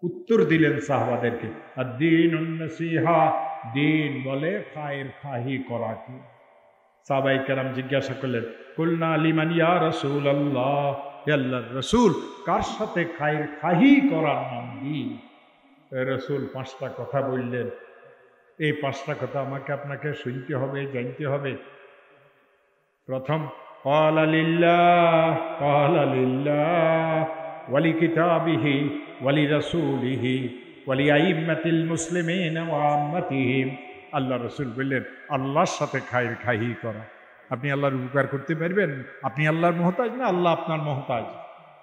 উত্তর দিলেন সাহাবাদেরকে, আদ-দীনুন নাসিহা, দিন বলে খায়ের খাহি করা কি? সাহাবায়ে কেরাম জিজ্ঞাসা করলেন, কুলনা লিমান ইয়া রাসূলুল্লাহ, হে আল্লাহর রাসূল, কার সাথে খায়ের খাহি করার নাম দিন? রাসূল 5টা কথা বললেন। এই 5টা কথা আমাকে আপনাকে শুনতে হবে, জানতে হবে। প্রথম, ক্বালা লিল্লাহ ওয়ালি কিতাবিহি ওয়ালি রাসূলিহি ওয়ালি আইম্মাতিল মুসলিমিন ওয়া আম্মাতিহিম। আল্লাহ রাসূল বললেন, আল্লাহর সাথে খায়ের খাহি করা। আপনি আল্লাহর উপকার করতে পারবেন? আপনি আল্লাহর মুহতাজ না আল্লাহ আপনার মুহতাজ?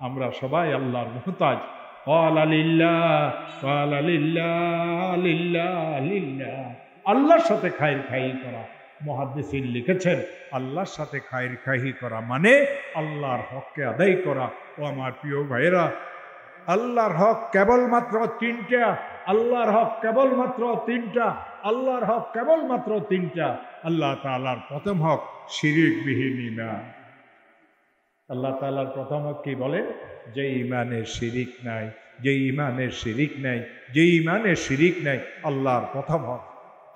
আমরা সবাই আল্লাহর মুহতাজ। ক্বালা লিল্লাহ, আল্লাহর সাথে খায়ের খাহি করা। মুহাদ্দিসিন লিখেছেন, আল্লাহর সাথে খায়ের খাহি করা মানে আল্লাহর হককে আদায় করা। ও আমার প্রিয় ভাইয়েরা, আল্লাহর হক কেবলমাত্র 3টা। আল্লাহর হক কেবলমাত্র 3টা। আল্লাহর হক কেবলমাত্র 3টা। আল্লাহ তাআলার প্রথম হক শিরিকবিহীন ঈমান। আল্লাহ তাআলার প্রথম হক কি বলে? যে ঈমানের শিরিক নাই, যে ঈমানের শিরিক নাই, যে ঈমানের শিরিক নাই, আল্লাহর প্রথম হক।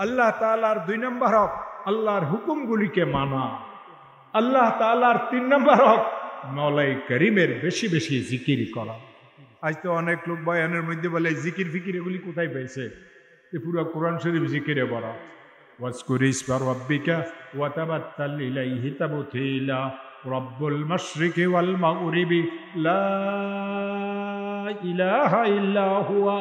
আল্লাহ তাআলার 2 নম্বর হক আল্লাহর হুকুমগুলিকে মানা। আল্লাহ তাআলার 3 নম্বর হক মওলাই করিমের বেশি বেশি জিকির করা। আজ তো অনেক লোক বয়ানের মধ্যে বলে জিকির ফিকির এগুলি কোথায় পেয়েছে? এ পুরো কোরআন শরীফ জিকিরে ভরা। ওয়াজকুর ইসমা রাব্বিকা ওয়া তাবাত্তাল ইলাইহি তাবতীলা রব্বুল মাশরিকি ওয়াল মাগরিবি লা ইলাহা ইল্লা হুয়া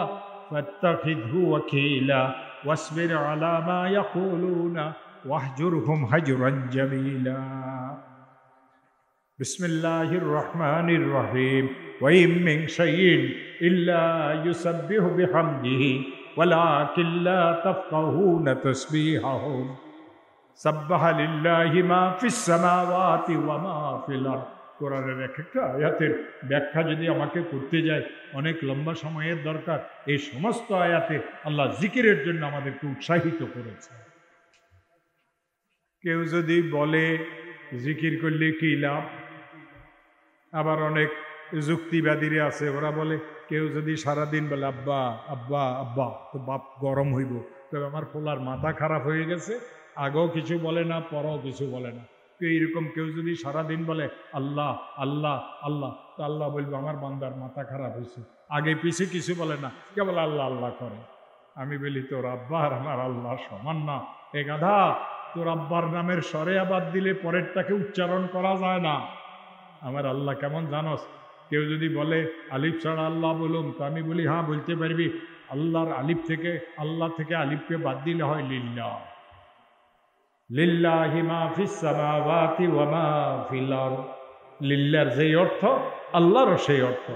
ফাত্তাখিযহু ওয়াকিলা ওয়াসবির আলা মা ইয়াকুলুনা ওয়াহজুরহুম হাজরান জামিলা। বিসমিল্লাহির রহমানির রহিম। ওয়া ইম মিন শাইইন ইল্লা ইউসাব্বিহু বিহামদিহি ওয়ালাকিন লা তাফকাহুনা তাসবিহাহুম সাব্বাহা লিল্লাহি মা ফিস সামাওয়াতি ওয়া মা ফিল আরদ। কোরআনের একটা আয়াতের ব্যাখ্যা যদি আমাকে করতে যায় অনেক লম্বা সময়ের দরকার। এই সমস্ত আয়াতে আল্লাহ জিকিরের জন্য আমাদেরকে উৎসাহিত করেছে। কেউ যদি বলে জিকির করলে কি লাভ, আবার অনেক যুক্তিবাদীরা আছে, ওরা বলে কেউ যদি সারাদিন বলে আব্বা আব্বা আব্বা, তো বাপ গরম হইব, তবে আমার পোলার মাথা খারাপ হয়ে গেছে, আগেও কিছু বলে না পরেও কিছু বলে না। তো এইরকম কেউ যদি সারাদিন বলে আল্লাহ আল্লাহ আল্লাহ, তো আল্লাহ বলবো আমার বান্দার মাথা খারাপ হয়েছে, আগে পিছে কিছু বলে না, কেবল আল্লাহ আল্লাহ করে। আমি বলি তোর আব্বা আর আমার আল্লাহ সমান না। এ গাধা, তোর আব্বার নামের সরে আবাদ দিলে পরেরটাকে উচ্চারণ করা যায় না। আমার আল্লাহ কেমন জানোস? কেউ যদি বলে আলিফ ছাড়া আল্লাহ বলুন, তো আমি বলি হ্যাঁ বলতে পারবি। আল্লাহর আলিফ থেকে, আল্লাহ থেকে আলিফকে বাদ দিলে হয় লিল্লাহ। লিল্লাহি মা ফিস সামাওয়াতি ওয়া মা ফিল আরদ। লিল্লাহর যেই অর্থ আল্লাহরও সেই অর্থ।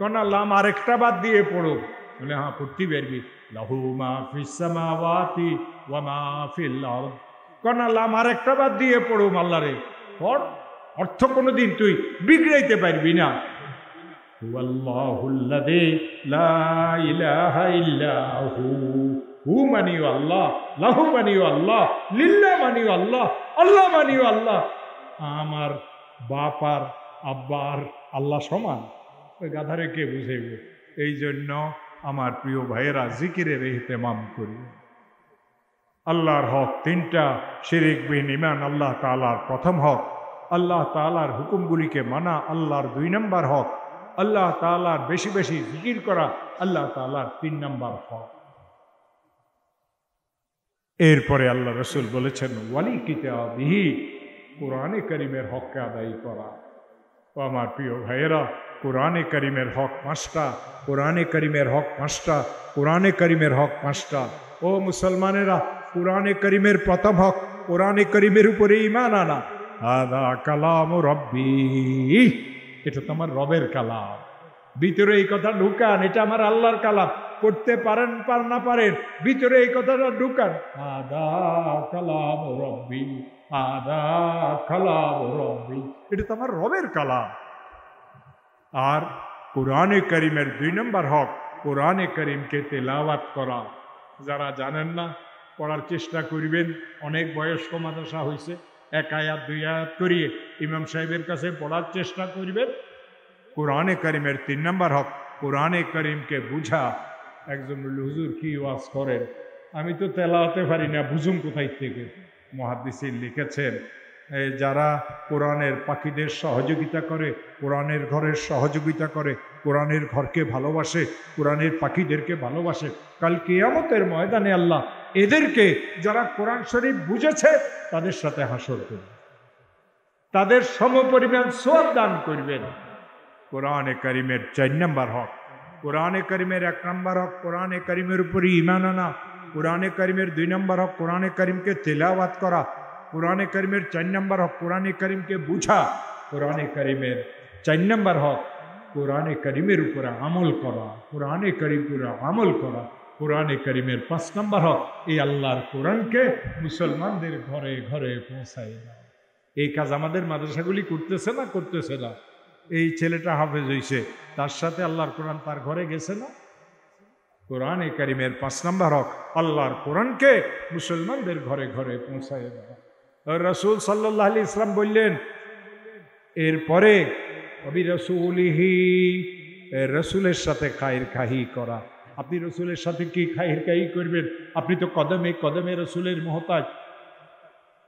কোন লাম আরেকটা বাদ দিয়ে পড়ো, বলে হ্যাঁ পড়তে পারবি। লাহু মা ফিস সামাওয়াতি ওয়া মা ফিল আরদ। কোন লাম আরেকটা বাদ দিয়ে পড়ো আল্লাহরে, পড়। অর্থ কোনোদিন তুই বিগড়াইতে পারবি না। হুয়াল্লাহুল্লাযী লা ইলাহা ইল্লা হু। হু মানিও আল্লাহ, লাহু মানিও আল্লাহ, লিল্লাহ মানিও আল্লাহ, আল্লাহ মানিও আল্লাহ। আমার বাপার আব্বার আল্লাহ সমান, ওই গাধারে কে বুঝাইবে? এই জন্য আমার প্রিয় ভাইয়েরা জিকিরের ইহতেমাম করি। আল্লাহর হক 3টা। শিরিকবিহীন ঈমান আল্লাহ তাআলার প্রথম হক। আল্লাহ তাআলার হুকুমগুলিকে মানা আল্লাহর 2 নম্বর হক। আল্লাহ তাআলার বেশি বেশি জিকির করা আল্লাহ তাআলার 3 নম্বর হক। এরপরে আল্লাহ রাসূল বলেছেন ওয়ালি কিতাবিহি, কোরআনে কারীমের হককে আদায় করা। ও আমার প্রিয় ভাইয়েরা, কোরআনে কারীমের হক 5টা। কোরআনে কারীমের হক 5টা। কোরআনে কারীমের হক 5টা। ও মুসলমানেরা, কোরআনে কারীমের প্রথম হক কোরআনে কারীমের উপরে ঈমান আনা। হাদা কালাম রব্বি, এটা তোমার রবের কালাম। ভিতরে এই কথা ঢুকান, এটা আমার আল্লাহর কালাম। পড়তে পারেন পার না পারেন, ভিতরে এই কথাটা ঢুকান। হাদা কালাম রব্বি, হাদা কালাম রব্বি, এটা তোমার রবের কালাম। আর কোরআনে কারীমের 2 নম্বর হক কোরআনে কারীমকে তেলাওয়াত করা। যারা জানেন না পড়ার চেষ্টা করবেন। অনেক বয়স্ক মাদ্রাসা হয়েছে, 1 আয়াত 2 আয়াত করিয়ে ইমাম সাহেবের কাছে পড়ার চেষ্টা করবেন। কোরআনে কারীমের 3 নম্বর হক কোরআনে করিমকে বুঝা। একজন বলল, হুজুর কি ওয়াজ করেন? আমি তো তেলাওয়াতে পারি না, বুঝুম কোথায় থেকে? মুহাদ্দিসিন লিখেছেন, যারা কোরআনের পাখিদের সহযোগিতা করে, কোরআনের ঘরের সহযোগিতা করে, কোরআনের ঘরকে ভালোবাসে, কোরআনের পাখিদেরকে ভালোবাসে, কাল কিয়ামতের ময়দানে আল্লাহ এদেরকে, যারা কোরআন শরীফ বুঝেছে, তাদের সাথে হাসর করবে, তাদের সমপরিমাণ সওয়াব দান করবেন। কোরআনে কারিমের 4 নম্বর হক, কোরআনে কারিমের 1 নম্বর হক কোরআনে কারিমের উপরে ঈমান আনা, কোরআনে কারিমের 2 নম্বর হক কোরআনে কারিমকে তেলাওয়াত করা, কোরআনে কারিমের 4 নম্বর হক কোরআনে কারিমকে বুঝা, কোরআনে কারিমের 4 নম্বর হক কোরআনে কারিমের উপরে আমল করা, কোরআনে কারিমের উপরে আমল করা, কোরআনে কারিমের 5 নম্বর হক এই আল্লাহর কোরআনকে মুসলমানদের ঘরে ঘরে পৌঁছায় দেওয়া। এই কাজ আমাদের মাদ্রাসাগুলি করতেছে না? করতেছে না? এই ছেলেটা হাফেজ হইছে, তার সাথে আল্লাহর কোরআন তার ঘরে গেছে না? কোরআনে কারিমের 5 নম্বর হক আল্লাহর কোরআনকে মুসলমানদের ঘরে ঘরে পৌঁছায় দেওয়া। রাসূল সাল্লাল্লাহু আলাইহি ওয়াসাল্লাম বললেন, এরপরে অবিরাসূলিহি, রাসূলের সাথে খায়ের খাহি করা। আপনি রাসূলের সাথে কি খায়ের খাহি করবেন? আপনি তো কদমে কদমে রাসূলের মুহতাজ।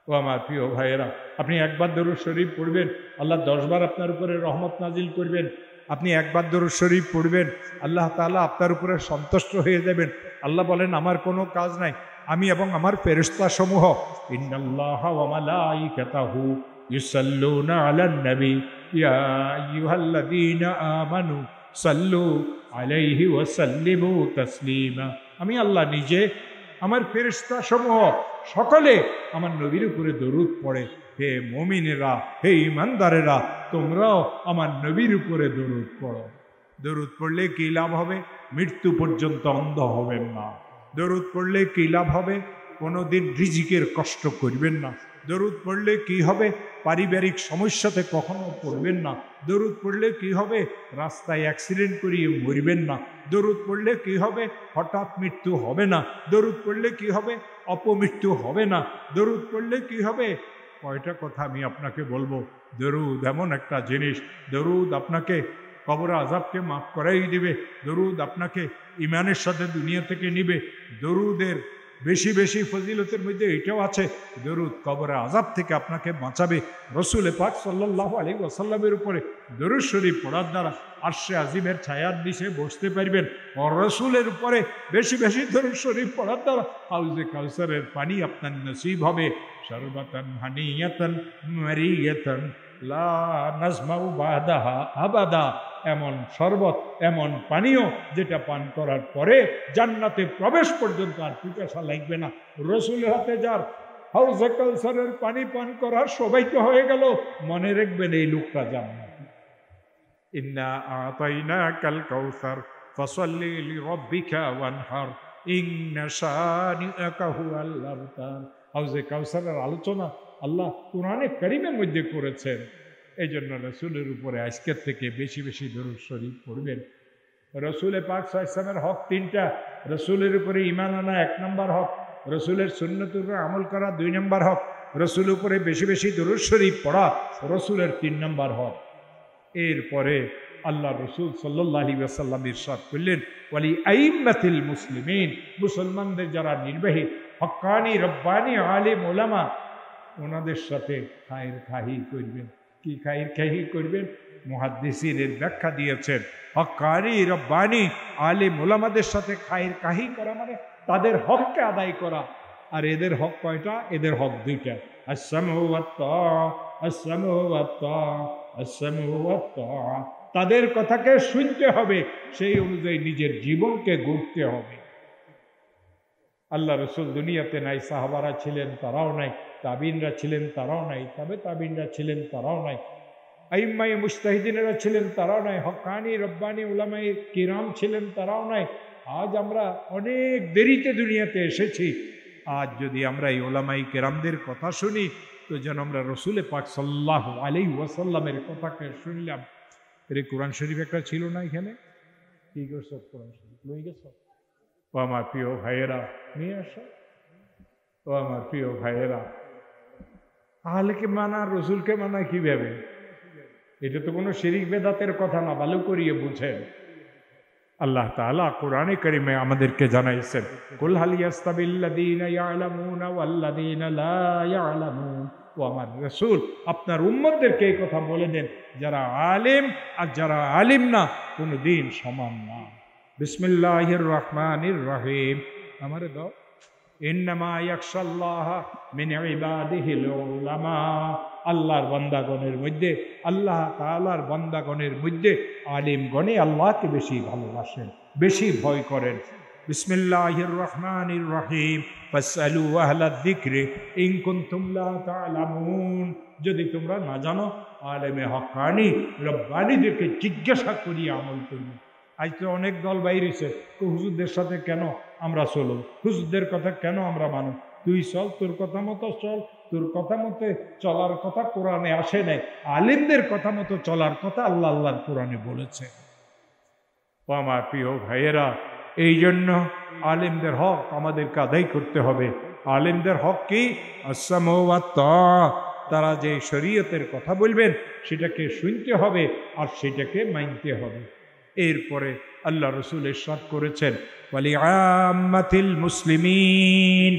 ও আমার প্রিয় ভাইয়েরা, আপনি একবার দরুদ শরীফ পড়বেন, আল্লাহ 10 বার আপনার উপরে রহমত নাজিল করবেন। আপনি একবার দরুদ শরীফ পড়বেন, আল্লাহ তাআলা আপনার উপরে সন্তুষ্ট হয়ে যাবেন। আল্লাহ বলেন, আমার কোনো কাজ নাই, আমি এবং আমার ফেরেশতা সমূহ, ইন্নাল্লাহা ওয়া মালাইকাতাহু ইউসাল্লুনা আলান নবী ইয়া আইয়ুহাল্লাযীনা আমানু সাল্লু আলাইহি ওয়া সাল্লিমু তাসলিমা। আমি আল্লাহ নিজে, আমার ফেরেশতা সমূহ সকলে আমার নবীর উপরে দরুদ পড়ে। হে মুমিনেরা, হে ঈমানদারেরা, তোমরাও আমার নবীর উপরে দরুদ পড়ো। দরুদ পড়লে কি লাভ হবে? মৃত্যু পর্যন্ত অন্ধ হবেন না। দরুদ পড়লে কি লাভ হবে? কোনোদিন রিজিকের কষ্ট করবেন না। দরুদ পড়লে কি হবে? পারিবারিক সমস্যাতে কখনো পড়বেন না। দরুদ পড়লে কি হবে? রাস্তায় অ্যাক্সিডেন্ট করিয়ে মরবেন না। দরুদ পড়লে কি হবে? হঠাৎ মৃত্যু হবে না। দরুদ পড়লে কি হবে? অপমৃত্যু হবে না। দরুদ পড়লে কি হবে? কয়টা কথা আমি আপনাকে বলবো। দরুদ এমন একটা জিনিস, দরুদ আপনাকে কবর আযাবকে মাফ করাই দিবে। দরুদ আপনাকে ঈমানের সাথে দুনিয়া থেকে নিবে। দরুদের বেশি বেশি ফজিলতের মধ্যে এটাও আছে, দরুদ কবরে আযাব থেকে আপনাকে বাঁচাবে। রসুল পাক সাল্লাল্লাহু আলাইহি ওয়াসাল্লামের উপরে দরুদ শরীফ পড়ার দ্বারা আরশে আজিমের ছায়ার নিচে বসতে পারবেন। আর রসুলের উপরে বেশি বেশি দরুদ শরীফ পড়ার দ্বারা হাউজে কাউসারের পানি আপনার নসিব হবে। শরবাতান হানিয়াতান মারিয়াতান লা নাজমাউ বাদাহা আবাদা। এমন শরবত, এমন পানীয় যেটা পান করার পরে জান্নাতে প্রবেশ পর্যন্ত আর পিপাসা লাগবে না। রসুলের হাতে যার হাউজে কাউসারের পানি পান করার সৌভাগ্য হয়ে গেল, মনে রাখবেন এই লোকটা জান্নাতি। ইন্না আতাইনাকাল কাউসার ফাসাল্লি লিরাব্বিকা ওয়ানহার ইন্না শানিআকা হুয়াল আবতার। হাউজে কাউসারের আলোচনা আল্লাহ কোরআনে কারীমের মধ্যে করেছেন। এই জন্য রসুলের উপরে আজকের থেকে বেশি বেশি দরুদ শরীফ পড়বেন। রসুল পাক সাল্লাল্লাহু আলাইহি ওয়াসাল্লামের হক 3টা। রসুলের উপরে ঈমান আনা 1 নম্বর হক, রসুলের সুন্নতের উপরে আমল করা 2 নম্বর হক, রসুলের উপরে বেশি বেশি দরুদ শরীফ পড়া রসুলের 3 নম্বর হক। এরপরে আল্লাহ রসুল সাল্লাল্লাহু আলাইহি ওয়াসাল্লাম ইরশাদ করলেন, ওয়ালি আইম্মাতিল মুসলিমিন, মুসলমানদের যারা নির্বাহী হক্কানি রব্বানি আলিম ওলামা, ওনাদের সাথে খায়ের খাহি করবেন। কি খায়ের খাহি করবেন? মুহাদ্দিসিনের ব্যাখ্যা দিয়েছেন, হক্কানি রব্বানি আলিম ওলামাদের সাথে খায়ের কাহি করা মানে তাদের হককে আদায় করা। আর এদের হক কয়টা? এদের হক 2টা, আসসামু ওয়াত তাআ, আসসামু ওয়াত তাআ, আসসামু ওয়াত তাআ। তাদের কথাকে শুনতে হবে, সেই অনুযায়ী নিজের জীবনকে গড়তে হবে। আল্লাহ রসুল দুনিয়াতে নাই, সাহাবারা ছিলেন তারাও নাই, তাবিনরা ছিলেন তারাও নাই, তবে তাবিনরা ছিলেন তারাও নাই, আইম্মাই মুজতাহিদিনেরা ছিলেন তারাও নাই, হক্কানি রব্বানি উলামায়ে কিরাম ছিলেন তারাও নাই। আজ আমরা অনেক দেরিতে দুনিয়াতে এসেছি। আজ যদি আমরা এই উলামায়ে কিরামদের কথা শুনি, তো যেন আমরা রসুল পাক সাল্লাল্লাহু আলাইহি ওয়াসাল্লামের কথাকে শুনলাম। এর কোরআন শরীফ একটা ছিল না এখানে? কি করছো? কোরআন শরীফ লই গেছো? ও আমার প্রিয় ভাইয়েরা, নিয়ে আসো। ও আমার প্রিয় ভাইয়েরা, আহলেকে মানা, রসুলকে মানা কিভাবে? এটা তো কোনো শিরিক বেদাতের কথা না, ভালো করিয়ে বুঝেন। আল্লাহ তাআলা কোরআনে কারিমে আমাদেরকে জানাইছেন, কুল হাল ইয়াস্তাবিল্লাযীনা ইয়ালামুনা ওয়াল্লাযীনা লা ইয়ালামুন। ও আমার রাসূল, আপনার উম্মতদেরকে এই কথা বলে দেন, যারা আলেম আর যারা আলিম না কোনদিন সমান না। বিসমিল্লাহির রহমানির রহিম। আমারে দাও। ইন্নামা ইয়াখশাল্লাহ মিন ইবাদিহিল উলামা। আল্লাহর বান্দাগণের মধ্যে, আল্লাহ তাআলার বান্দাগণের মধ্যে আলিমগণে আল্লাহকে বেশি ভালোবাসেন, বেশি ভয় করেন। বিসমিল্লাহির রহমানির রহিম। ফাসআলু আহলায যিকরি ইন কুনতুম লা তা'লামুন। যদি তোমরা না জানো, আলেমে হক্কানি রব্বানীদেরকে জিজ্ঞাসা করিয়া আমল করবে। আজ তো অনেক দল বাইরেছে, হুজুরদের সাথে কেন আমরা চলো, হুজুরদের কথা কেন আমরা মানো। তুই চল, তোর কথা মতো চল। তোর কথা মতো চলার কথা কোরআনে আসে নাই, আলিমদের কথা মতো চলার কথা আল্লাহর কোরআনে বলেছে। ও আমার প্রিয় ভাইয়েরা, এই জন্য আলিমদের হক আমাদেরকে আদায় করতে হবে। আলিমদের হক কি? আসসামু ওয়াত তাআ। তারা যে শরীয়তের কথা বলবেন সেটাকে শুনতে হবে আর সেটাকে মানতে হবে। এরপরে আল্লাহ রাসূল ইরশাদ করেছেন, ওয়ালিআম্মাতিল মুসলিমিন।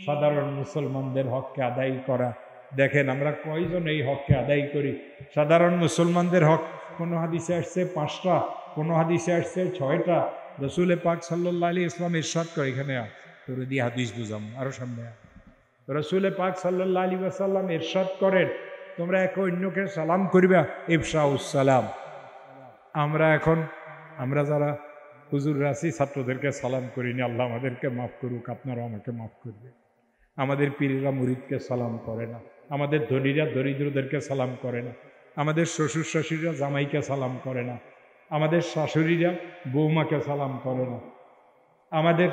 সাধারণ মুসলমানদের হককে আদায় করা। দেখেন আমরা কয়জন এই হককে আদায় করি? সাধারণ মুসলমানদের হক কোনো হাদিসে আসছে 5টা, কোনো হাদিসে আসছে 6টা। রাসূল পাক সাল্লাল্লাহু আলাইহি ওয়াসাল্লাম ইরশাদ করে, এখানে তোরে দিয়ে হাদিস বুঝাম, আরো সামনে। রাসূল পাক সাল্লাল্লাহু আলাইহি ওয়াসাল্লাম ইরশাদ করেন, তোমরা একে অন্যকে সালাম করিবা, ইফশাউস সালাম। আমরা যারা হুজুররা আছি ছাত্রদেরকে সালাম করিনি, আল্লাহ আমাদেরকে মাফ করুক, আপনারা আমাকে মাফ করবে। আমাদের পীরেরা মুরিদকে সালাম করে না, আমাদের ধনীরা দরিদ্রদেরকে সালাম করে না, আমাদের শ্বশুর শাশুড়িরা জামাইকে সালাম করে না, আমাদের শাশুড়িরা বৌমাকে সালাম করে না, আমাদের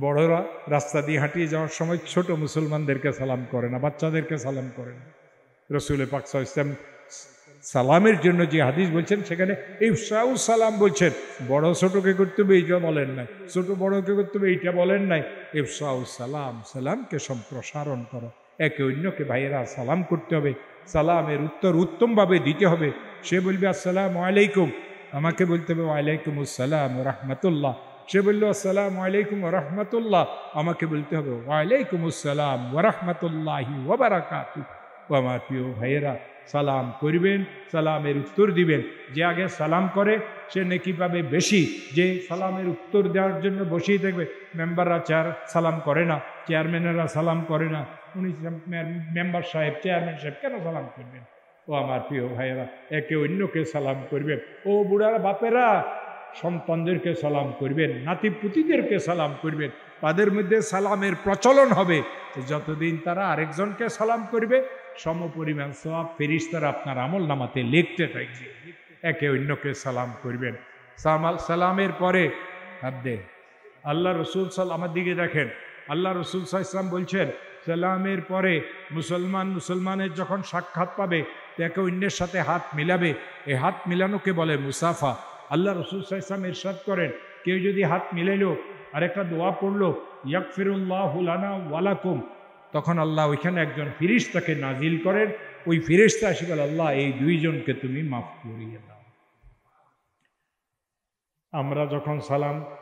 বড়রা রাস্তা দিয়ে হাঁটিয়ে যাওয়ার সময় ছোট মুসলমানদেরকে সালাম করে না, বাচ্চাদেরকে সালাম করে না। রাসূল পাক সাল্লাল্লাহু আলাইহি ওয়াসাল্লাম সালামের জন্য যে হাদিস বলছেন সেখানে ইফশাউস সালাম বলছেন। বড় ছোটকে করতে হবে এইটা বলেন নাই, ছোট বড়কে করতে হবে এইটা বলেন নাই। ইফশাউস সালাম, সালামকে সম্প্রসারণ করো, একে অন্যকে ভাইয়েরা সালাম করতে হবে। সালামের উত্তর উত্তমভাবে দিতে হবে। সে বলবে আসসালামু আলাইকুম, আমাকে বলতে হবে ওয়ালাইকুম আসসালাম ওয়া রাহমাতুল্লাহ। সে বলল আসসালামু আলাইকুম ওয়া রাহমাতুল্লাহ, আমাকে বলতে হবে ওয়ালাইকুম আসসালাম ওয়া রাহমাতুল্লাহি ওয়া বারাকাতুহু। ও আমার প্রিয় ভাইয়েরা, সালাম করবেন, সালামের উত্তর দিবেন। যে আগে সালাম করে সে নেকি পাবে বেশি। যে সালামের উত্তর দেওয়ার জন্য বসেই থাকবে, মেম্বাররা সালাম করে না, চেয়ারম্যানেরা সালাম করে না, উনি মেম্বার সাহেব, চেয়ারম্যান সাহেব কেন সালাম করবেন? ও আমার প্রিয় ভাইয়েরা, একে অন্যকে সালাম করবেন। ও বুড়ারা বাপেরা সন্তানদেরকে সালাম করবেন, নাতি পুতিদেরকে সালাম করবেন। তাদের মধ্যে সালামের প্রচলন হবে। যতদিন তারা আরেকজনকে সালাম করবে সমপরিমাণ সওয়াব ফেরেশতারা আপনার আমল নামাতে লিখতে থাকবে। একে অন্যকে সালাম করবেন। সালামের পরে আল্লাহ রসুল আমার দিকে দেখেন, আল্লাহ রসুল সাল্লাল্লাহু বলছেন, সালামের পরে মুসলমানের যখন সাক্ষাৎ পাবে একে অন্যের সাথে হাত মিলাবে। এই হাত মিলানোকে বলে মুসাফা। আল্লাহ রসুল সাল্লাল্লাহু ইরশাদ করেন, কেউ যদি হাত মিলাইলো আর একটা দোয়া পড়লো, ইয়াগফিরুল্লাহু লানা ওয়া লাকুম, তখন আল্লাহ ওইখানে একজন ফেরেশতাকে নাজিল করেন। ওই ফেরেশতা এসে বলে, আল্লাহ এই দুইজনকে তুমি মাফ করিয়ে দাও।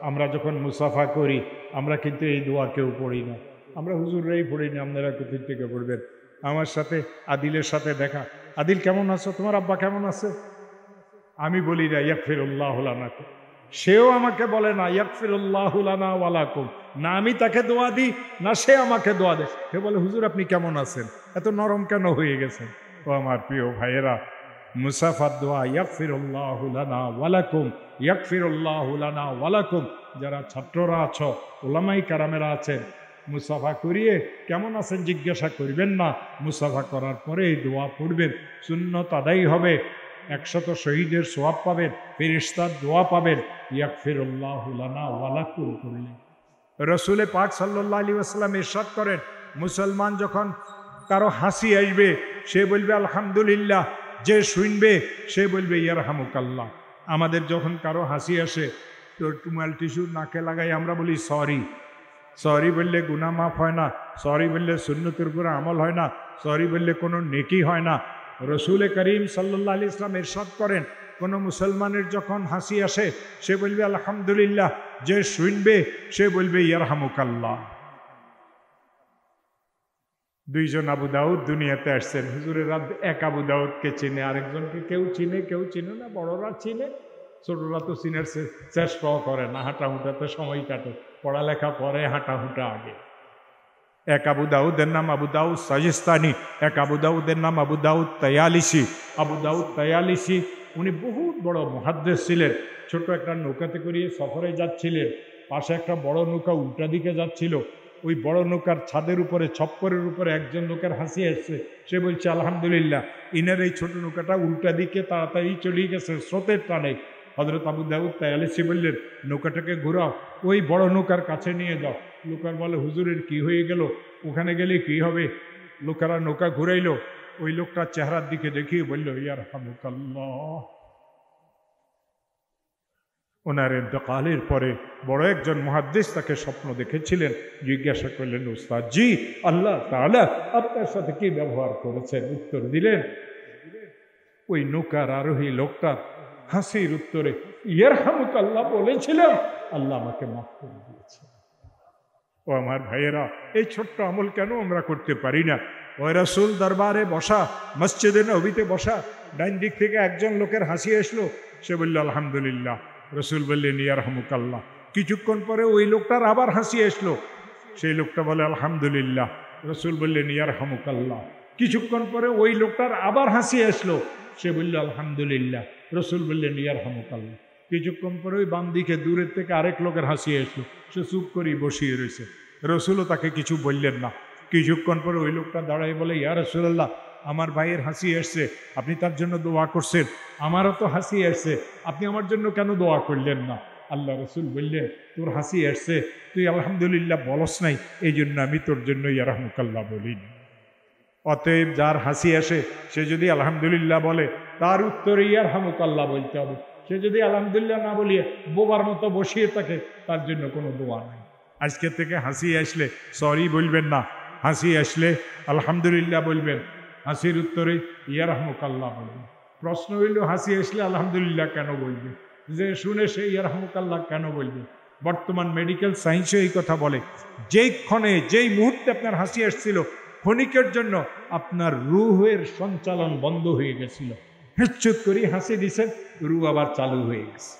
আমরা যখন মুসাফা করি আমরা কিন্তু এই দোয়া কেউ পড়ি না, আমরা হুজুররাই পড়ি না, আপনারা কোথা থেকে পড়বেন? আমার সাথে আদিলের সাথে দেখা, আদিল কেমন আছো, তোমার আব্বা কেমন আছে? আমি বলি না ইয়াগফিরুল্লাহু লানা, সেও আমাকে বলে না ইয়াগফিরুল্লাহু লানা ওয়া লাকুম। না আমি তাকে দোয়া দিই না সে আমাকে দোয়া দেয়। সে বলে, হুজুর আপনি কেমন আছেন, এত নরম কেন হয়ে গেছেন? ও আমার প্রিয় ভাইয়েরা, মুসাফার দোয়া ইয়াগফিরুল্লাহু লানা ওয়া লাকুম, ইয়াগফিরুল্লাহু লানা ওয়া লাকুম। যারা ছাত্ররা আছো, উলামায়ে কেরামেরা আছেন, মুসাফা করিয়ে কেমন আছেন জিজ্ঞাসা করবেন না, মুসাফা করার পরে এই দোয়া পড়বেন। সুন্নত আদায় হবে, 100 শহীদের সওয়াব পাবেন, ফেরেশতার দোয়া পাবেন। ইয়াগফিরুল্লাহু লানা ওয়া লাকুম করলে রাসূল পাক সাল্লাল্লাহু আলাইহি ওয়াসাল্লাম ইরশাদ করেন, মুসলমান যখন কারো হাসি আসবে সে বলবে আলহামদুলিল্লাহ, যে শুনবে সে বলবে ইয়ারহামুকাল্লাহ। আমাদের যখন কারো হাসি আসে তো টুমাল টিস্যু নাকে লাগাই আমরা বলি সরি। সরি বললে গুনাহ মাফ হয় না, সরি বললে সুন্নতের উপরে আমল হয় না, সরি বললে কোনো নেকি হয় না। রসুল করিম সাল্লাল্লাহু আলাইহি ওয়াসাল্লাম ইরশাদ করেন, কোনো মুসলমানের যখন হাসি আসে সে বলবে আলহামদুলিল্লাহ, যে শুনবে সে বলবে ইয়ারহামুকাল্লাহ। দুইজন আবু দাউদ দুনিয়াতে আসছেন। হুজুরেরা এক আবু দাউদকে চিনে, আরেকজনকে কেউ চিনে কেউ চিনে না, বড়রা চিনে, ছোটরা তো চিনের চেষ্টাও করে না, হাঁটাহুটাতে সময় কাটে, পড়ালেখা পরে হাঁটাহুটা আগে। এক আবু দাউদের নাম আবু দাউদ সাজিস্তানি, এক আবু দাউদের নাম আবু দাউদ তায়ালিসি। আবু দাউদ তায়ালিসি উনি বহুত বড় মুহাদ্দিস ছিলেন। ছোট একটা নৌকাতে করিয়ে সফরে যাচ্ছিলেন, পাশে একটা বড় নৌকা উল্টা দিকে যাচ্ছিল। ওই বড় নৌকার ছাদের উপরে ছপ্পরের উপরে একজন লোকের হাসি আসছে, সে বলছে আলহামদুলিল্লাহ, ইনার এই ছোট নৌকাটা উল্টা দিকে তাড়াতাড়ি চলে গেছে স্রোতের টানে। হযরত আবু দাউদ তায়ালিসি বললেন নৌকাটাকে ঘোরাও, ওই বড় নৌকার কাছে নিয়ে যাও। লোকার বলে হুজুরের কি হয়ে গেল, ওখানে গেলে কি হবে? লোকেরা নৌকা ঘুরাইলো, ওই লোকটার চেহারার দিকে দেখিয়ে বলল ইয়ারহামুকাল্লাহ। ওনার ইন্তেকালের পরে বড় একজন মুহাদ্দিস তাকে স্বপ্ন দেখেছিলেন, জিজ্ঞাসা করলেন উস্তাদ জি আল্লাহ তাআলা আপনার সাথে কি ব্যবহার করেছেন? উত্তর দিলেন ওই নৌকার আরোহী লোকটার হাসির উত্তরে ইয়ারহামুকাল্লাহ বলেছিলাম, আল্লাহ আমাকে মাফ করে দিয়েছে। ও আমার ভাইয়েরা, এই ছোট্ট আমল কেন আমরা করতে পারি না? ওই রাসূল দরবারে বসা, মসজিদে নবীতে বসা, ডাইন দিক থেকে একজন লোকের হাসি আসলো, সে বলল আলহামদুলিল্লাহ। রসুল বললেন ইয়ারহামুকাল্লাহ। কিছুক্ষণ পরে ওই লোকটার আবার হাসি আসলো, সেই লোকটা বলে আলহামদুলিল্লাহ। রসুল বললেন ইয়ারহামুকাল্লাহ। কিছুক্ষণ পরে ওই লোকটার আবার হাসি আসলো, সে বলল আলহামদুলিল্লাহ। রসুল বললেন ইয়ারহামুকাল্লাহ। কিছুক্ষণ পরে ওই বাম দিকে দূরের থেকে আরেক লোকের হাসি আসলো, সে চুপ করে বসিয়ে রয়েছে। রসুলও তাকে কিছু বললেন না। কিছুক্ষণ পরে ওই লোকটা দাঁড়ায় বলে ইয়া রাসূলুল্লাহ, আমার ভাইয়ের হাসি আসছে, আপনি তার জন্য দোয়া করছেন, আমারও তো হাসি আসছে, আপনি আমার জন্য কেন দোয়া করলেন না? আল্লাহ রসুল বললেন তোর হাসি আসছে, তুই আলহামদুলিল্লাহ বলস নাই, এই জন্য আমি তোর জন্য ইয়ারহামুকাল্লাহ বলিনি। অতএব যার হাসি আসে সে যদি আলহামদুলিল্লাহ বলে তার উত্তরে ইয়ারহামুকাল্লাহ বলতে হবে। সে যদি আলহামদুলিল্লাহ না বলিয়ে বোবার মতো বসিয়ে থাকে, তার জন্য কোনো দোয়া নাই। আজকে থেকে হাসি আসলে সরি বলবেন না, হাসি আসলে আলহামদুলিল্লাহ বলবেন, হাসির উত্তরে ইয়ারহামুকাল্লাহ বলবেন। প্রশ্ন হইল হাসি আসলে আলহামদুলিল্লাহ কেন বলবে? যে শুনে সে ইয়ারহামুকাল্লাহ কেন বলবে? বর্তমান মেডিকেল সায়েন্সে এই কথা বলে, যেই ক্ষণে যেই মুহূর্তে আপনার হাসি আসছিল, ক্ষণিকের জন্য আপনার রূহের সঞ্চালন বন্ধ হয়ে গেছিল, হেচ্ছুত করে হাসি দিছেন, রূহ আবার চালু হয়ে গেছে।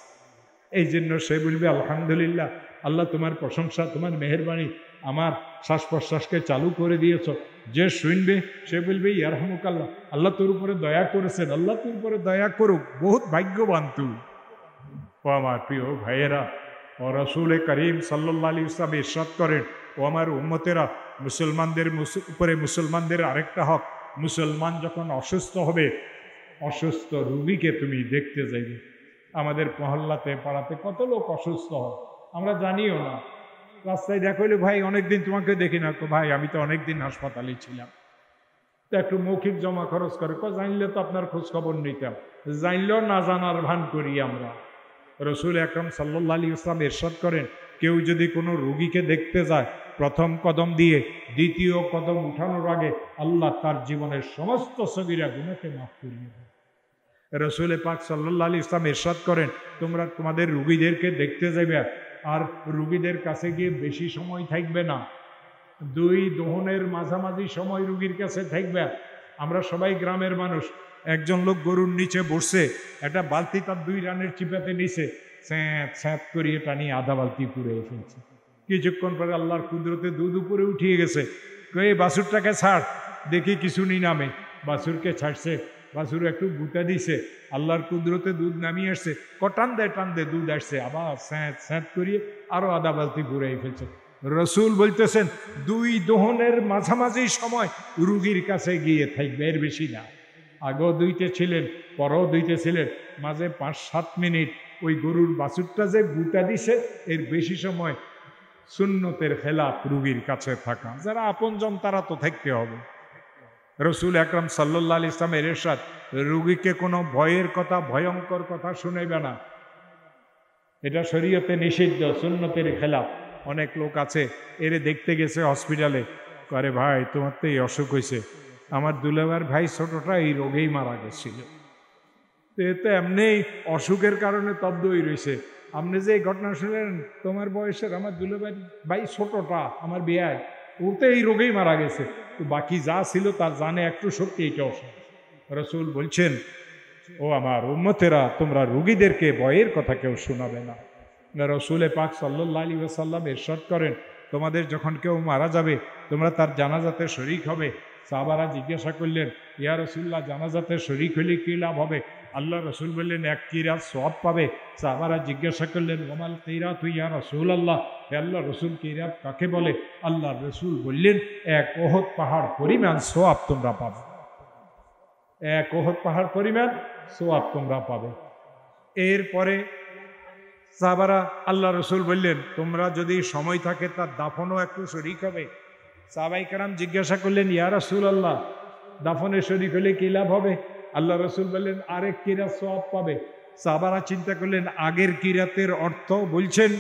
এই জন্য সে বলবে আলহামদুলিল্লাহ, আল্লাহ তোমার প্রশংসা, তোমার মেহেরবানি, আমার শ্বাস প্রশ্বাসকে চালু করে দিয়েছ। যে শুনবে সে বলবে ইয়ারহামুকাল্লাহ, আল্লাহ তোর উপরে দয়া করেছেন, আল্লাহ তোর উপরে দয়া করুক, বহুত ভাগ্যবান তুই। ও আমার প্রিয় ভাইয়েরা, ও রাসূল করিম সাল্লাল্লাহু আলাইহি ওয়াসাল্লাম ইরশাদ করেন, ও আমার উম্মতেরা, মুসলমানদের উপরে মুসলমানদের আরেকটা হক, মুসলমান যখন অসুস্থ হবে, অসুস্থ রোগীকে তুমি দেখতে যাইবে। আমাদের মহল্লাতে পাড়াতে কত লোক অসুস্থ হয়, আমরা জানিও না। রাস্তায় দেখা হইলে ভাই অনেকদিন তোমাকে দেখি না, ভাই আমি তো অনেকদিন হাসপাতালে ছিলাম, তো একটু মৌখিক জমা খরচ করে, জানলে তো আপনার খোঁজ খবর নিতাম, জানলেও না জানার ভান করি আমরা। রসুল আকরাম সাল্লাল্লাহু আলাইহি ওয়াসাল্লাম ইরশাদ করেন, কেউ যদি কোনো রোগীকে দেখতে যায়, প্রথম কদম দিয়ে দ্বিতীয় কদম উঠানোর আগে আল্লাহ তার জীবনের সমস্ত সগীরা গুনাহকে মাফ করিয়ে দেয়। রসুল পাক সাল্লাল্লাহু আলাইহি ওয়াসাল্লাম ইরশাদ করেন, তোমরা তোমাদের রোগীদেরকে দেখতে যাবে আর রোগীদের কাছে গিয়ে বেশি সময় থাকবে না, দুই দোহনের মাঝামাঝি সময় রোগীর কাছে থাকবে। আমরা সবাই গ্রামের মানুষ, একজন লোক গরুর নিচে বসছে, একটা বালতি তার 2 রানের চিপাতে নিচে স্যাঁত স্যাঁত করিয়ে টানিয়ে আধা বালতি পুড়ে ফেলছে। কিছুক্ষণ পরে আল্লাহর কুদরতে দুধ উপরে উঠিয়ে গেছে, কয়ে বাছুরটাকে ছাড়, দেখি কিছু নি নামে। বাছুরকে ছাড়ছে, বাছুর একটু গুতা দিছে, আল্লাহর কুদরতে দুধ নামিয়ে আসছে, টান দে দুধ আসছে, আবার স্যাঁত স্যাঁত করিয়ে আরো আধা বালতি পুড়ে ফেলছে। রসুল বলতেছেন 2 দোহনের মাঝামাঝি সময় রুগীর কাছে গিয়ে থাকবে, এর বেশি না। আগেও 2তে ছিলেন, পরেও 2তে ছিলেন, মাঝে 5-7 মিনিট ওই গরুর বাছুরটা যে গুটা দিছে, এর বেশি সময় সুন্নতের খেলাফ রুগীর কাছে থাকা। যারা আপনজন তারা তো থাকতে হবে। রসুল আকরাম সাল্লাল্লাহু আলাইহি ওয়াসাল্লামের ইরশাদ, রুগীকে কোনো ভয়ের কথা, ভয়ঙ্কর কথা শুনাইবে না, এটা শরীয়তে নিষিদ্ধ, সুন্নতের খেলাফ। অনেক লোক আছে, এরে দেখতে গেছে হসপিটালে, করে ভাই তোমার তো এই অসুখ হয়েছে, আমার দুলাভাইয়ের ভাই ছোটটা এই রোগেই মারা গেছিল। তো এ তো এমনি অসুখের কারণে তব্দ হয়ে রয়েছে। আপনি যে এই ঘটনা শুনলেন, তোমার বয়সের আমার দুলাভাই ভাই ছোটটা আমার বিয়ায়, ও তো এই রোগেই মারা গেছে। তো বাকি যা ছিল তার জানে একটু সত্যি এটা অসুখ। রাসূল বলছেন, ও আমার উম্মতেরা, তোমরা রোগীদেরকে ভয়ের কথা কেউ শোনাবে না। রাসূল পাক সাল্লাল্লাহু আলাইহি ওয়াসাল্লাম ইরশাদ করেন, তোমাদের যখন কেউ মারা যাবে তোমরা তার জানাজাতে শরীক হবে। সাহাবারা জিজ্ঞাসা করলেন, ইয়া রাসূলুল্লাহ, জানাজাতে শরীক হলে কী লাভ হবে? আল্লাহ রসুল বললেন, এক কিরাত সওয়াব পাবে। সাহাবারা জিজ্ঞাসা করলেন, ওমাল কিরাত ইয়া রাসূলুল্লাহ, হে আল্লাহ রসুল, কিরাত কাকে বলে? আল্লাহ রসুল বললেন, এক ওহদ পাহাড় পরিমাণ সওয়াব তোমরা পাবে। এক ওহদ পাহাড় পরিমাণ সওয়াব তোমরা পাবে। এরপরে সাহাবারা, আল্লাহ রসুল বললেন, তোমরা যদি সময় থাকে তার দাফনও একটু শরীক হবে। সাহাবাই কেরাম জিজ্ঞাসা করলেন, ইয়া রাসূলুল্লাহ, দাফনের শরীক হলে কী লাভ হবে? আল্লাহ রসুল বললেন, আরেক কিরাত সওয়াব পাবে। সাহাবারা চিন্তা করলেন, আগের কিরাতের অর্থ বলছেন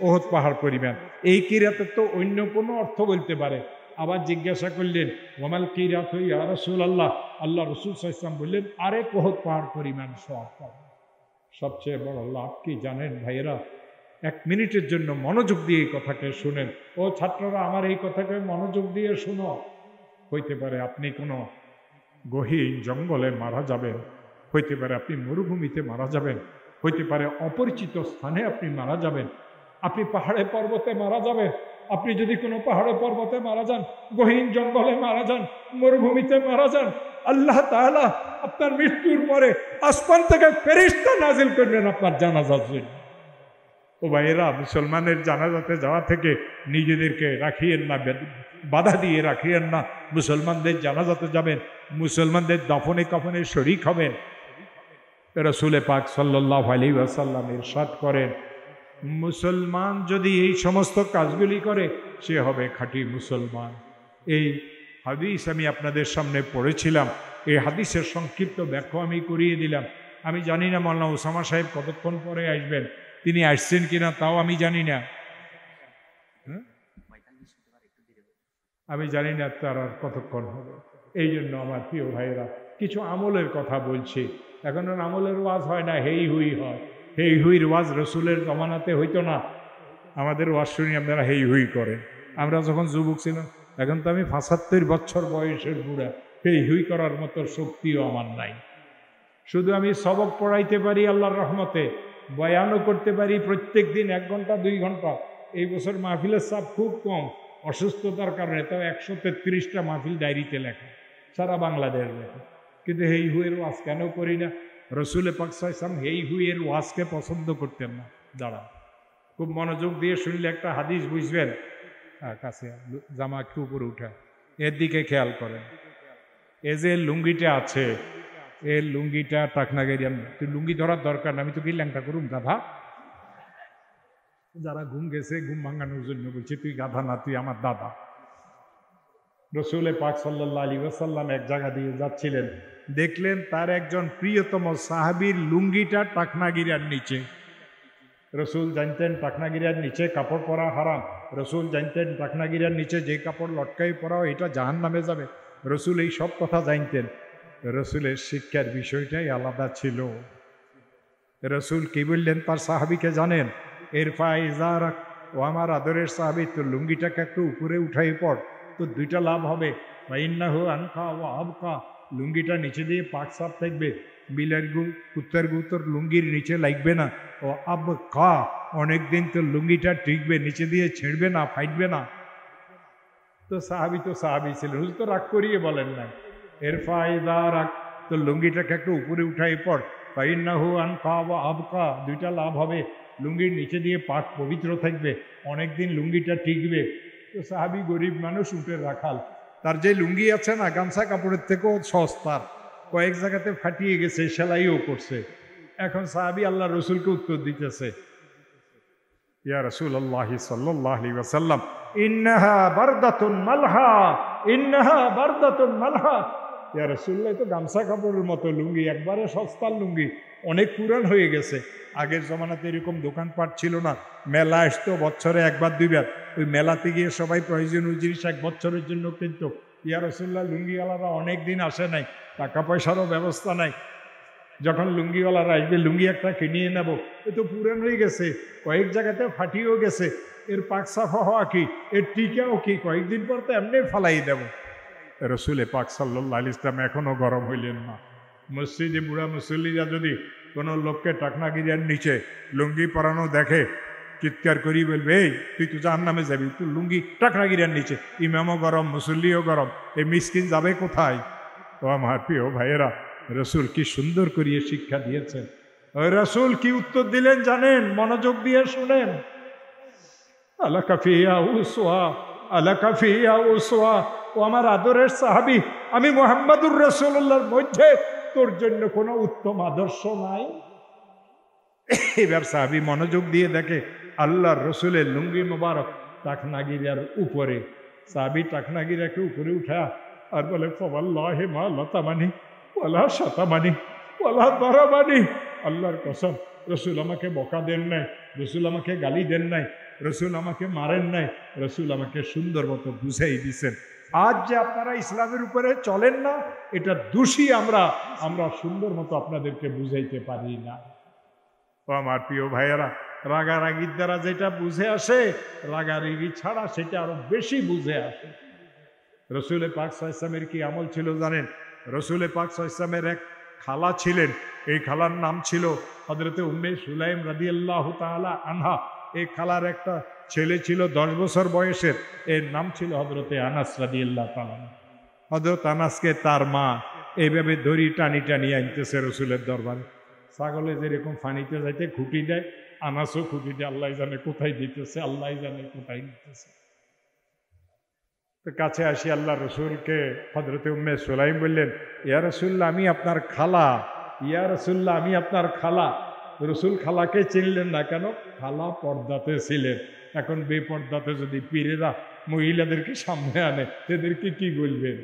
ওহদ পাহাড় পরিমাণ, এই কিরাতের তো অন্য কোনো অর্থ বলতে পারে। আবার জিজ্ঞাসা করলেন, ওমাল কিরাত ইয়া রাসূলুল্লাহ, আল্লাহ রসুল সাল্লাল্লাহু আলাইহি ওয়াসাল্লাম বললেন, আরেক ওহদ পাহাড় পরিমাণ সওয়াব পাবে। সবচেয়ে বড় লাভ কি জানেন ভাইয়েরা? এক মিনিটের জন্য মনোযোগ দিয়ে এই কথাকে শুনেন। ও ছাত্ররা, আমার এই কথাকে মনোযোগ দিয়ে শুনো। হইতে পারে আপনি কোনো গহীন জঙ্গলে মারা যাবেন, হইতে পারে আপনি মরুভূমিতে মারা যাবেন, হইতে পারে অপরিচিত স্থানে আপনি মারা যাবেন, আপনি পাহাড়ে পর্বতে মারা যাবেন। আপনি যদি কোনো পাহাড়ে পর্বতে মারা যান, গহীন জঙ্গলে মারা যান, মরুভূমিতে মারা যান, আল্লাহ তাআলা আপনার মৃত্যুর পরে আসমান থেকে ফেরেশতা নাজিল করবেন আপনার জানাজার জন্য। ও ভাইয়েরা, মুসলমানের জানাজাতে যাওয়া থেকে নিজেদেরকে রাখিয়েন না, বাধা দিয়ে রাখিয়েন না। মুসলমানদের জানাজাতে যাবেন, মুসলমানদের দফনে কাফনে শরীক হবেন। রাসূল পাক সাল্লাল্লাহু আলাইহি ওয়াসাল্লাম ইরশাদ করেন, মুসলমান যদি এই সমস্ত কাজগুলি করে সে হবে খাঁটি মুসলমান। এই হাদিস আমি আপনাদের সামনে পড়েছিলাম, এই হাদিসের সংক্ষিপ্ত ব্যাখ্যা আমি করিয়ে দিলাম। আমি জানি না মাওলানা ওসামা সাহেব কতক্ষণ পরে আসবেন, তিনি আসছেন কিনা তাও আমি জানি না। আমি জানি না তার আর কতক্ষণ হবে। এই জন্য আমার প্রিয় ভাইয়েরা, কিছু আমলের কথা বলছি। এখন আর আমলের ওয়াজ হয় না, হেই হুই হয়। হেই হুইর ওয়াজ রসুলের জমানাতে হইতো না। আমাদের ওয়াজ শুনি আপনারা হেই হুই করেন। আমরা যখন যুবক ছিলাম, এখন তো আমি ৭৫ বছর বয়সের বুড়া, হেই হুই করার মতো শক্তিও আমার নাই। শুধু আমি সবক পড়াইতে পারি আল্লাহর রহমতে, বয়ানও করতে পারি প্রত্যেক দিন 1 ঘন্টা 2 ঘন্টা। এই বছর মাহফিলের চাপ খুব কম, অসুস্থতার কারণে। তাও 133টা মাহফিল ডায়েরিতে লেখা, সারা বাংলাদেশ লেখা। কিন্তু হেই হুইয়ের ওয়াজ কেন করি না? রসুল পাক সাল্লাল্লাহু আলাইহি ওয়াসাল্লাম হেই হুইয়ের ওয়াজকে পছন্দ করতেন না। দাঁড়া, খুব মনোযোগ দিয়ে শুনলে একটা হাদিস বুঝবেন। কাছে জামা একটু উপরে উঠা, এর দিকে খেয়াল করেন। এ যে লুঙ্গিটা আছে, এর লুঙ্গিটা টাকনাগেরিয়ান। তুই লুঙ্গি ধরার দরকার না, আমি তো কি ল্যাংটা করুম গাধা? যারা ঘুম গেছে ঘুম ভাঙানোর জন্য বলছে, তুই গাধা না, তুই আমার দাদা। রসুল পাক সাল্লাল্লাহু আলাইহি ওয়াসাল্লাম এক জায়গা দিয়ে যাচ্ছিলেন, দেখলেন তার একজন প্রিয়তম সাহাবীর লুঙ্গিটা টাকনাগিরার নিচে। রসুল জানতেন টাকনাগিরার নিচে কাপড় পরা হারাম। রসুল জানতেন টাকনাগিরার নিচে যে কাপড় লটকাই পরাও এটা জাহান্নামে যাবে। রসুল এই সব কথা জানতেন। রসুলের শিক্ষার বিষয়টাই আলাদা ছিল। রসুল কি বললেন তার সাহাবীকে জানেন? এরফা ইজারাক, ও আমার আদরের সাহাবী, তো লুঙ্গিটাকে একটু উপরে উঠাই পড়, তো 2টা লাভ হবে। ফাইন্নাহু আনকা ওয়া আবকা, লুঙ্গিটা নিচে দিয়ে পাক সাপ থাকবে, বিলের গু কুত্তার গু তোর লুঙ্গির নিচে লাগবে না। ও আবকা, অনেকদিন তোর লুঙ্গিটা টিকবে, নিচে দিয়ে ছিঁড়বে না, ফাইটবে না। তো সাহাবী ছিলেন, হুজুর তো রাগ করিয়ে বলেন না। এরফা ইজারাক, তো লুঙ্গিটাকে একটু উপরে উঠাই পড়। ফাইন্নাহু আনকা ওয়া আবকা, 2টা লাভ হবে। লুঙ্গির নিচে দিয়ে পাক পবিত্র থাকবে, অনেকদিন লুঙ্গিটা টিকবে। তো সাহাবী গরিব মানুষ, উঠে রাখাল, তার যে লুঙ্গি আছে না গামছা কাপড়ের থেকেও সস্তার, কয়েক জায়গাতে ফাটিয়ে গেছে, সেলাইও করছে। এখন সাহাবী আল্লাহ রসুলকে উত্তর দিতেছে, ইয়া রাসূলুল্লাহ সাল্লাল্লাহু আলাইহি ওয়াসাল্লাম, ইন্নাহা বারদাতুন মালহা, ইন্নাহা বারদাতুন মালহা। ইয়া রাসূলুল্লাহ, তো গামছা কাপড়ের মতো লুঙ্গি, একবারে সস্তার লুঙ্গি, অনেক পুরান হয়ে গেছে। আগের জমানাতে এরকম দোকানপাট ছিল না, মেলা আসতো বছরে 1বার 2বার, ওই মেলাতে গিয়ে সবাই প্রয়োজনীয় জিনিস 1 বছরের জন্য কিনতো। ইয়া রাসূলুল্লাহ, লুঙ্গিওয়ালারা অনেক দিন আসে নাই, টাকা পয়সারও ব্যবস্থা নাই, যখন লুঙ্গিওয়ালারা আসবে লুঙ্গি একটা কিনিয়ে নেব, এ তো পুরান হয়ে গেছে, কয়েক জায়গাতে ফাটিয়েও গেছে, এর পাক সাফা হওয়া কি, এর টিকাও কি, কয়েকদিন পর তো এমনি ফালাই দেব। রসুলে পাক সাল্লাল্লাহু আলাইহি ওয়াসাল্লাম এখনো গরম হইলেন না। মসজিদে বুড়া মুসল্লিরা যদি কোনো লোককে টাকনাগিরিয়ার নিচে লুঙ্গি পরানো দেখে, চিৎকার করি বলবে, এই তুই তো জাহান্নামে যাবি, তুই লুঙ্গি টাকনাগিরিয়ার নিচে, ইমামও গরম মুসল্লিও গরম, এই মিসকিন যাবে কোথায়? ও আমার প্রিয় ভাইয়েরা, রসুল কি সুন্দর করিয়ে শিক্ষা দিয়েছেন। ওই রসুল কি উত্তর দিলেন জানেন? মনোযোগ দিয়ে শুনেন। আলাকা ফিয়া উসওয়া, আলাকা ফিয়া উসওয়া, ও আমার আদরের সাহাবী, আমি মুহাম্মাদুর রাসূলুল্লাহর মধ্যে তোর জন্য কোনো উত্তম আদর্শ নাই? এবার সাহাবী মনোযোগ দিয়ে দেখে আল্লাহর রসুলের লুঙ্গি মোবারক টাকনাগিরার উপরে। সাহাবী টাকনাগিরাকে উপরে উঠা আর বলে, ফাওয়াল্লাহি মা লাতামানি ওয়ালা শাতামানি ওয়ালা দারাবানি, আল্লাহর কসম, রসুল আমাকে বকা দেন নাই, রসুল আমাকে গালি দেন নাই, রসুল আমাকে মারেন নাই, রসুল আমাকে সুন্দর মতো বুঝাই দিছেন। আজ যে আপনারা ইসলামের উপরে চলেন না, এটা দোষী আমরা সুন্দর মতো আপনাদেরকে বুঝাইতে পারি না। ও আমার প্রিয় ভাইয়েরা, রাগারাগির দ্বারা যেটা বুঝে আসে, রাগারাগি ছাড়া সেটা আরো বেশি বুঝে আসে। রসুলে পাক সাল্লাল্লাহু আলাইহি ওয়াসাল্লামের কি আমল ছিল জানেন? রসুলে পাক সাল্লাল্লাহু আলাইহি ওয়াসাল্লামের এক খালা ছিলেন, এই খালার নাম ছিল হযরতে উম্মে সুলাইম রাদিয়াল্লাহু তাআলা আনহা। এই খালার একটা ছেলে ছিল 10 বছর বয়সের, এর নাম ছিল হযরতে আনাস রাদিয়াল্লাহু তাআলা। হযরত আনাসকে তার মা এইভাবে দড়ি টানি টানি আনতেছে রসুলের দরবারে। ছাগলে যেরকম ফানিতে যাইতে খুঁটি দেয়, আনাসও খুঁটি দেয়, আল্লাহ জানে কোথায় দিতেছে, আল্লাহ জানে কোথায় দিতেছে। তো কাছে আসি আল্লাহ রসুলকে হযরতে উম্মে সুলাইম বললেন, ইয়া রাসূলুল্লাহ, আমি আপনার খালা, ইয়া রাসূলুল্লাহ, আমি আপনার খালা। রসুল খালাকে চিনলেন না কেন? খালা পর্দাতে ছিলেন। এখন বেপর্দাতে যদি পীরেরা মহিলাদেরকে সামনে আনে, এদেরকে কি বলবেন?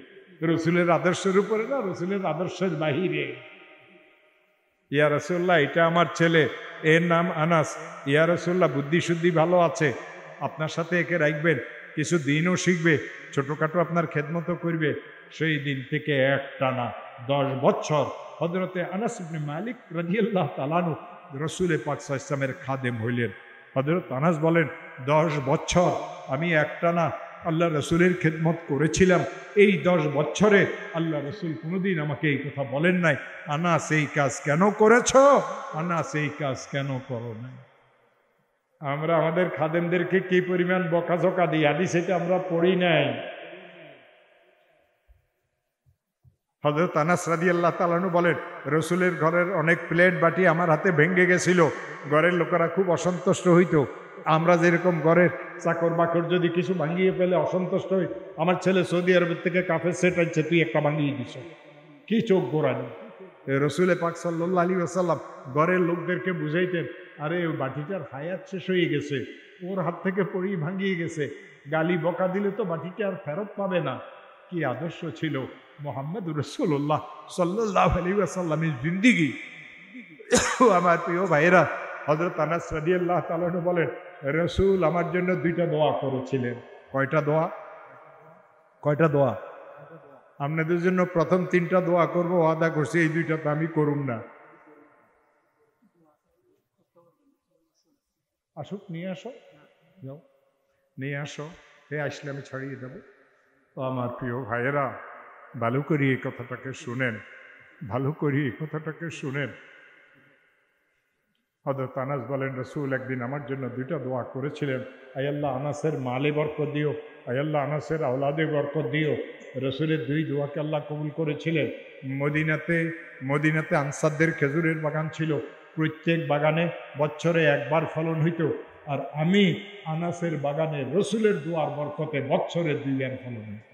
রসুলের আদর্শের উপরে না, রসুলের আদর্শের বাহিরে। ইয়া রাসূলুল্লাহ, এটা আমার ছেলে, এর নাম আনাস। ইয়া রাসূলুল্লাহ, বুদ্ধি শুদ্ধি ভালো আছে, আপনার সাথে একে রাখবেন, কিছু দিনও শিখবে, ছোটখাটো আপনার খেদমতও করবে। সেই দিন থেকে একটানা 10 বছর হযরতে আনাস ইবনে মালিক রাদিয়াল্লাহু তাআলা আনহু রসুলে পাক সাল্লাল্লাহু আলাইহি ওয়াসাল্লামের খাদেম হইলেন। হযরত আনাস বলেন, 10 বছর আমি একটানা আল্লাহ রসুলের খেদমত করেছিলাম। এই 10 বছরে আল্লাহ রসুল কোনোদিন আমাকে এই কথা বলেন নাই, আনাস এই কাজ কেন করেছ, আনাস এই কাজ কেন করো নাই। আমরা আমাদের খাদেমদেরকে কি পরিমাণ বকাঝকা দিই, হাদিস এটা আমরা পড়ি নাই। হযরত আনাস রাদিয়াল্লাহু তাআলা আনহু বলেন, রসুলের ঘরের অনেক প্লেট বাটি আমার হাতে ভেঙে গেছিল, ঘরের লোকেরা খুব অসন্তুষ্ট হইতো। আমরা যেরকম ঘরের চাকর বাকর যদি কিছু ভাঙিয়ে ফেলে অসন্তুষ্ট হই, আমার ছেলে সৌদি আরবের থেকে কাফের সেট আনছে, তুই একটা ভাঙিয়ে দিস, কি চোখ গোড়ানি। রসুলে পাক সাল্লাল্লাহু আলাইহি ওয়াসাল্লাম ঘরের লোকদেরকে বুঝাইতেন, আরে ওই বাটিটার হায়াত শেষ হয়ে গেছে, ওর হাত থেকে পড়েই ভাঙিয়ে গেছে, গালি বকা দিলে তো বাটিটা আর ফেরত পাবে না। কি আদর্শ ছিল মুহাম্মদুর রাসূলুল্লাহ সাল্লাল্লাহু আলাইহি ওয়াসাল্লামের জিন্দেগি। আমার প্রিয় ভাইয়েরা, হযরত আনাস রাদিয়াল্লাহু তাআলা আনহু বলেন, রসুল আমার জন্য 2টা দোয়া করেছিলেন। কয়টা দোয়া? কয়টা দোয়া? আপনাদের জন্য প্রথম 3টা দোয়া করবো, ওয়াদা করছি, এই 2টা তো আমি করুম না। আসুক, নিয়ে আসো, যাও নিয়ে আসো, আসলে আমি ছড়িয়ে দেবো। তো আমার প্রিয় ভাইয়েরা, ভালো করি এই কথাটাকে শুনেন, ভালো করি এই কথাটাকে শুনেন। হযরত আনাস বলেন, রসুল একদিন আমার জন্য 2টা দোয়া করেছিলেন, আয় আল্লাহ আনাসের মালে বরকত দিও, আয় আল্লাহ আনাসের আওলাদে বরকত দিও। রসুলের 2 দোয়াকে আল্লাহ কবুল করেছিলেন। মদিনাতে আনসারদের খেজুরের বাগান ছিল, প্রত্যেক বাগানে বছরে একবার ফলন হইত, আর আমি আনাসের বাগানে রসুলের দোয়ার বরকতে বছরে 2 বার ফলন হইত।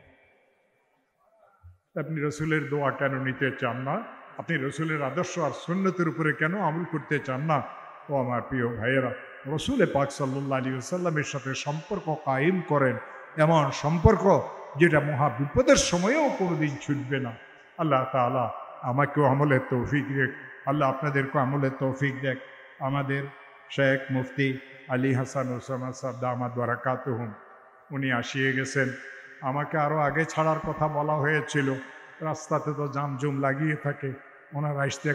আপনি রসুলের দোয়া কেন নিতে চান না? আপনি রসুলের আদর্শ আর সুন্নতের উপরে কেন আমল করতে চান না? ও আমার প্রিয় ভাইয়েরা, রসুলে পাক সাল্লাল্লাহু আলাইহি ওয়াসাল্লামের সাথে সম্পর্ক কায়েম করেন, এমন সম্পর্ক যেটা মহা বিপদের সময়েও কোনোদিন ছুটবে না। আল্লাহ তাআলা আমাকেও আমলের তৌফিক দেখ, আল্লাহ আপনাদেরকেও আমলের তৌফিক দেখ। আমাদের শেখ মুফতি আলী হাসান ওসামা সাহেব দামাত বারাকাতুহুম, উনি আসিয়ে গেছেন। আমাকে আরও আগে ছাড়ার কথা বলা হয়েছিল, রাস্তাতে তো জামজুম লাগিয়ে থাকে, ওনার আসতে